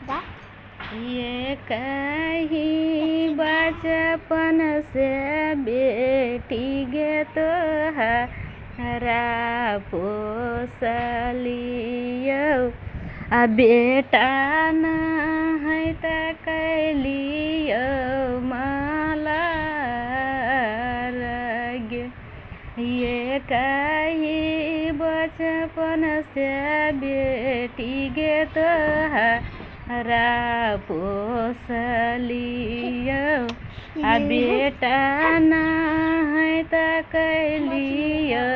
बता। ये कहीं बचपन से बेटी गे तोहरा पोसलियो आ बेटा न है त कैलियो मलार गे। ये कहीं बचपन से बेटी गे तोहरा पोसलियो आ बेटा न है त कैलियो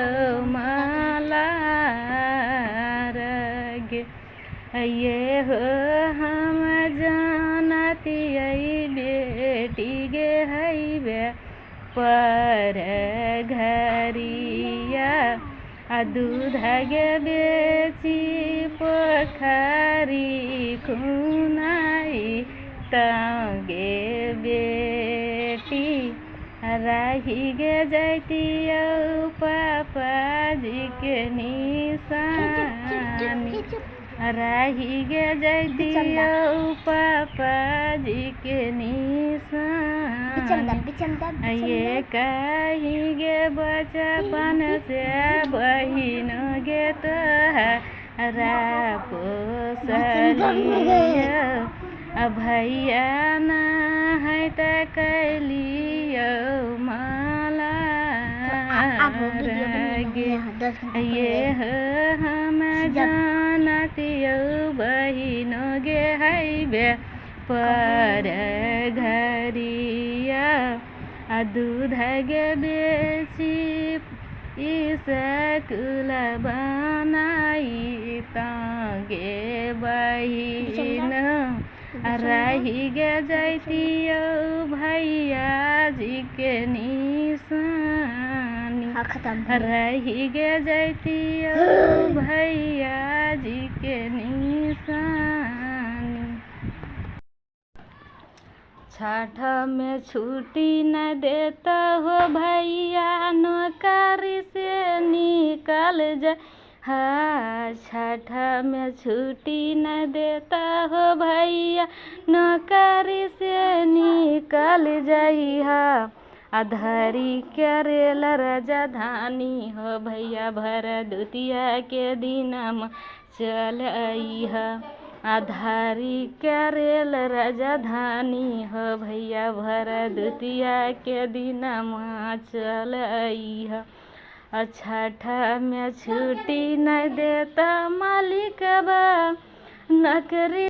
मलार गे। ये हो हम जानतियै बेटी गे हइबे पर घरिया आ दूध गे बेची पोखरी खुनाई तगे बेटी रही गे जैतियो पापाजी के निशानी रही गे जैतियो पापाजी के निशानी। ये कहीं गे बचपन से बहिन गे तोहरा पोसलियो आ भैया न है त कैलियो मलार गे। ये हो हम जानतियो बहिन गे हइबे पर घरिया आ दूध गे बेची स्कूल बनाई तगे बहिन रही गे जैतियो भैया जी के निशानी रही गे जैतियो भैया जी के निशानी। छठ में छुट्टी न देता हो भैया नौकरी से निकल जा। हाँ छठ में छुट्टी न देता हो भैया नौकरी से निकल जइहा। अधरी करेल राजधानी हो भैया भरदुतिया के दिनमा चल अइहा। आधारी करेल राजधानी हो भैया भरदुतिया के दिनमा चल अइहा। छठ में छुट्टी न देता मालिकबा नौकरी